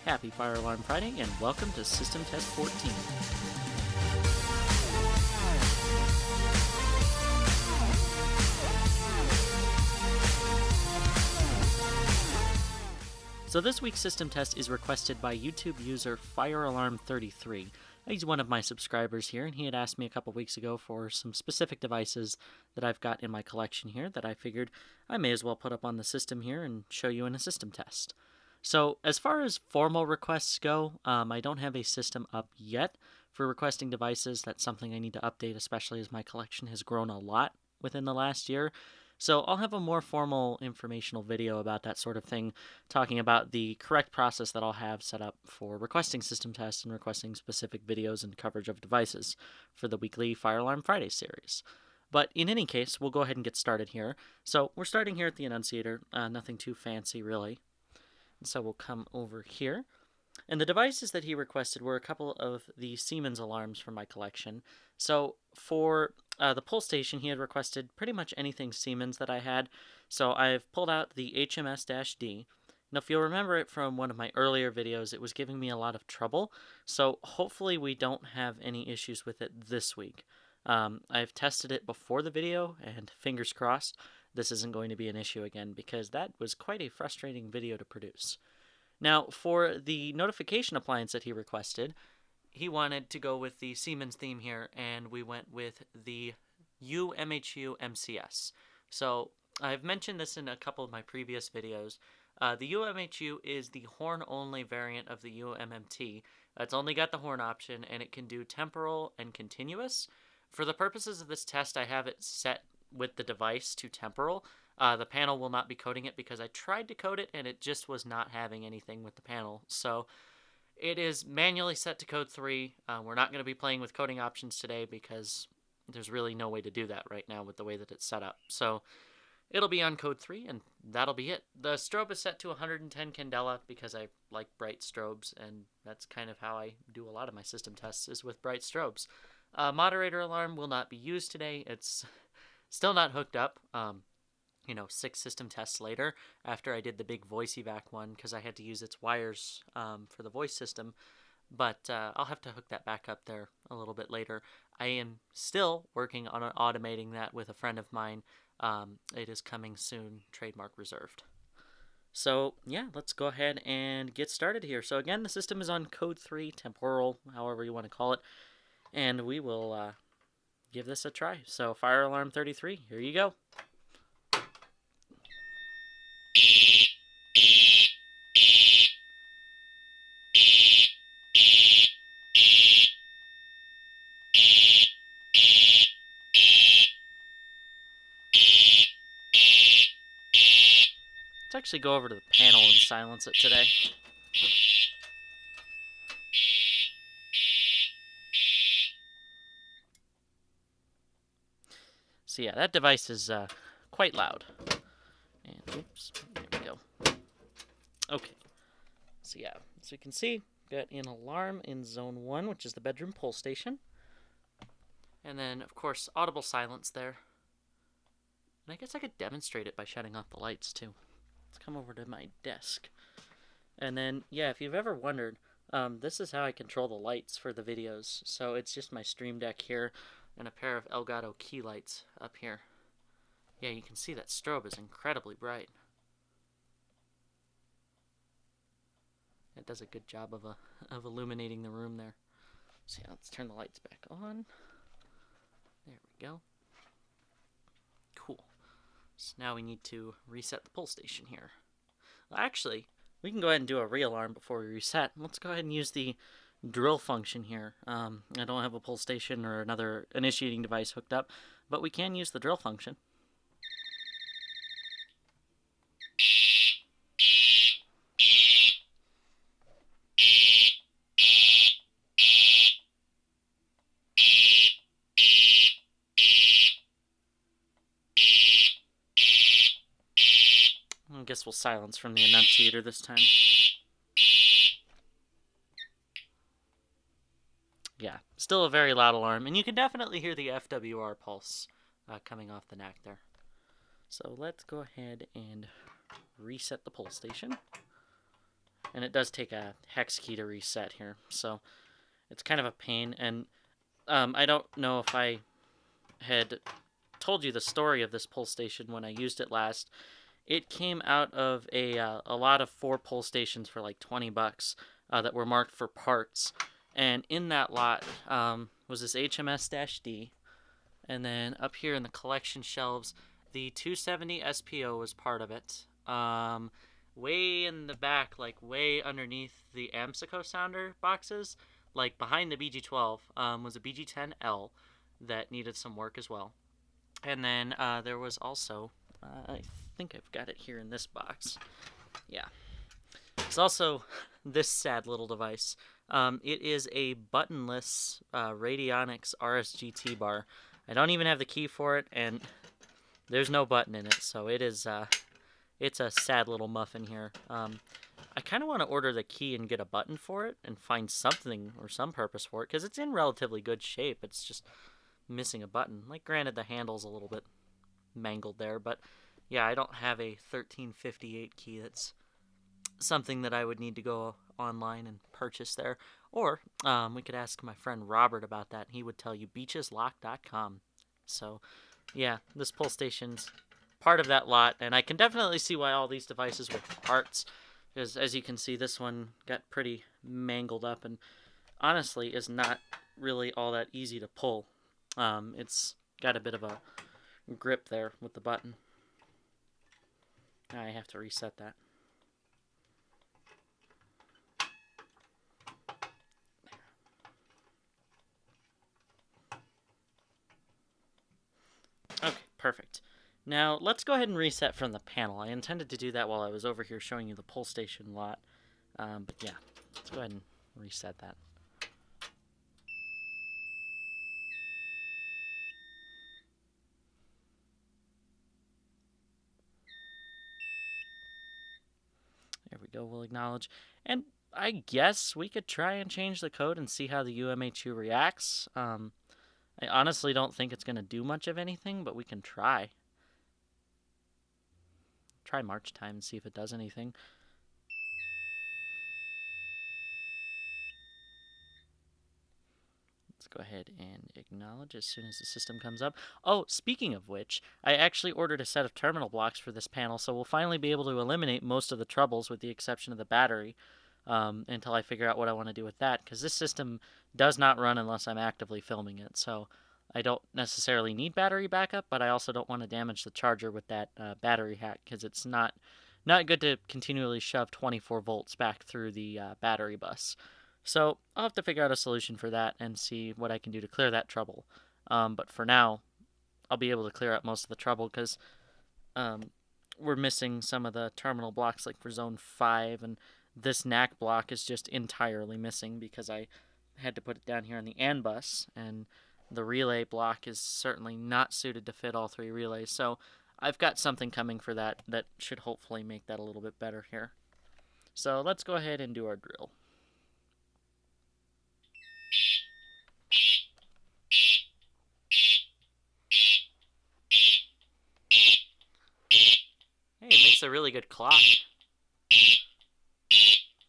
Happy Fire Alarm Friday, and welcome to System Test 14. So this week's system test is requested by YouTube user Fire Alarm33. He's one of my subscribers here, and he had asked me a couple weeks ago for some specific devices that I've got in my collection here that I figured I may as well put up on the system here and show you in a system test. So as far as formal requests go, I don't have a system up yet for requesting devices. That's something I need to update, especially as my collection has grown a lot within the last year. So I'll have a more formal informational video about that sort of thing, talking about the correct process that I'll have set up for requesting system tests and requesting specific videos and coverage of devices for the weekly Fire Alarm Friday series. But in any case, we'll go ahead and get started here. So we're starting here at the annunciator, nothing too fancy really. And so we'll come over here. And the devices that he requested were a couple of the Siemens alarms from my collection. So for the pull station, he had requested pretty much anything Siemens that I had. So I've pulled out the HMS-D. Now, if you'll remember it from one of my earlier videos, it was giving me a lot of trouble. So hopefully we don't have any issues with it this week. I've tested it before the video, and fingers crossed, this isn't going to be an issue again, because that was quite a frustrating video to produce. Now, for the notification appliance that he requested, he wanted to go with the Siemens theme here, and we went with the U-MHU-MCS. So, I've mentioned this in a couple of my previous videos. The U-MHU is the horn-only variant of the U-MMT. It's only got the horn option, and it can do temporal and continuous. For the purposes of this test, I have it set with the device to temporal. The panel will not be coding it because I tried to code it and it just was not having anything with the panel. So it is manually set to code 3. We're not going to be playing with coding options today because there's really no way to do that right now with the way that it's set up. So it'll be on code 3 and that'll be it. The strobe is set to 110 candela because I like bright strobes, and that's kind of how I do a lot of my system tests, is with bright strobes. Moderator alarm will not be used today. It's still not hooked up. 6 system tests later, after I did the big voice evac one, because I had to use its wires for the voice system, but I'll have to hook that back up there a little bit later. I am still working on automating that with a friend of mine. It is coming soon, trademark reserved. So yeah, let's go ahead and get started here. So again, the system is on code 3, temporal, however you want to call it, and we will give this a try. So Fire Alarm 33, here you go. Let's actually go over to the panel and silence it today. So yeah, that device is quite loud. And oops, there we go. Okay, so yeah, as you can see, got an alarm in zone 1, which is the bedroom pull station. And then, of course, audible silence there. And I guess I could demonstrate it by shutting off the lights too. Let's come over to my desk. And then, yeah, if you've ever wondered, this is how I control the lights for the videos. So it's just my Stream Deck here and a pair of Elgato key lights up here. Yeah, you can see that strobe is incredibly bright. It does a good job of illuminating the room there. So yeah, let's turn the lights back on. There we go. Cool. So now we need to reset the pull station here. Well, actually, we can go ahead and do a re-alarm before we reset. Let's go ahead and use the drill function here. I don't have a pull station or another initiating device hooked up, but we can use the drill function. I guess we'll silence from the annunciator this time. Yeah, still a very loud alarm, and you can definitely hear the FWR pulse coming off the neck there. So let's go ahead and reset the pull station. and it does take a hex key to reset here, so it's kind of a pain. And I don't know if I had told you the story of this pull station when I used it last. It came out of a lot of 4 pull stations for like $20 that were marked for parts, and in that lot was this HMS-D, and then up here in the collection shelves, the 270 SPO was part of it. Way in the back, like way underneath the AMSICO sounder boxes, like behind the BG12, was a BG10L that needed some work as well. And then there was also, I think I've got it here in this box. Yeah. It's also this sad little device. It is a buttonless Radionics RSGT bar. I don't even have the key for it, and there's no button in it, so it is it's a sad little muffin here. I kind of want to order the key and get a button for it and find something or some purpose for it, because it's in relatively good shape. It's just missing a button. Like, granted, the handle's a little bit mangled there, but yeah, I don't have a 1358 key. That's something that I would need to go online and purchase there. Or we could ask my friend Robert about that. He would tell you beacheslock.com. So yeah, this pull station's part of that lot, and I can definitely see why all these devices were parts, because as you can see, this one got pretty mangled up and honestly is not really all that easy to pull. It's got a bit of a grip there with the button. I have to reset that. Okay, perfect. Now, let's go ahead and reset from the panel. I intended to do that while I was over here showing you the pull station lot. But yeah, let's go ahead and reset that. There we go, we'll acknowledge. And I guess we could try and change the code and see how the U-MHU reacts. I honestly don't think it's going to do much of anything, but we can try. Try March time and see if it does anything. Let's go ahead and acknowledge as soon as the system comes up. Oh, speaking of which, I actually ordered a set of terminal blocks for this panel, so we'll finally be able to eliminate most of the troubles with the exception of the battery until I figure out what I want to do with that, because this system does not run unless I'm actively filming it, so I don't necessarily need battery backup, but I also don't want to damage the charger with that battery hack, because it's not good to continually shove 24 volts back through the battery bus. So I'll have to figure out a solution for that and see what I can do to clear that trouble. But for now, I'll be able to clear up most of the trouble because we're missing some of the terminal blocks, like for zone 5, and this NAC block is just entirely missing because I had to put it down here on the AN bus, and the relay block is certainly not suited to fit all 3 relays. So I've got something coming for that should hopefully make that a little bit better here. So let's go ahead and do our drill. Hey, it makes a really good clock.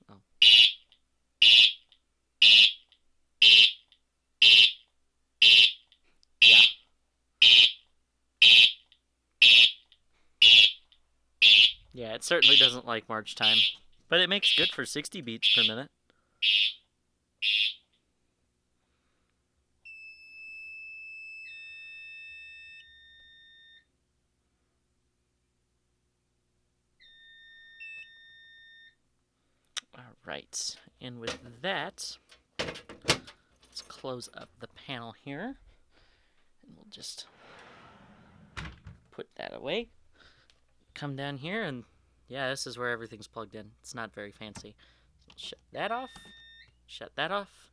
Oh. Yeah. Yeah, it certainly doesn't like March time, but it makes good for 60 beats per minute. Alright, and with that, let's close up the panel here, and we'll just put that away. Come down here, and yeah, this is where everything's plugged in. It's not very fancy. So shut that off, shut that off,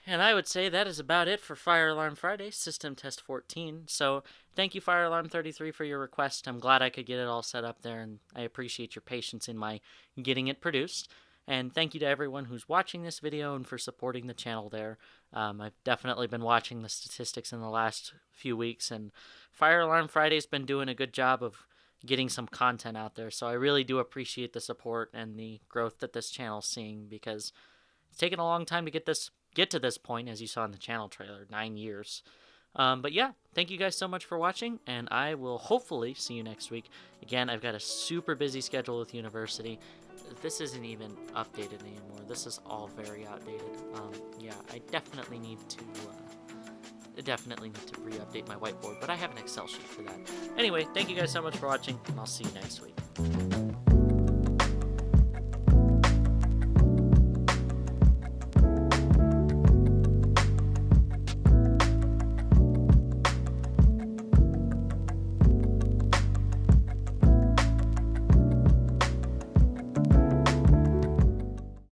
and I would say that is about it for Fire Alarm Friday, System Test 14. So thank you, Fire Alarm33, for your request. I'm glad I could get it all set up there, and I appreciate your patience in my getting it produced. And thank you to everyone who's watching this video and for supporting the channel there. I've definitely been watching the statistics in the last few weeks, and Fire Alarm Friday's been doing a good job of getting some content out there. So I really do appreciate the support and the growth that this channel's seeing, because it's taken a long time to get to this point, as you saw in the channel trailer, 9 years. But yeah, thank you guys so much for watching, and I will hopefully see you next week. Again, I've got a super busy schedule with university. This isn't even updated anymore. This is all very outdated. Yeah, I definitely need to re-update my whiteboard, but I have an Excel sheet for that. Anyway, thank you guys so much for watching, and I'll see you next week.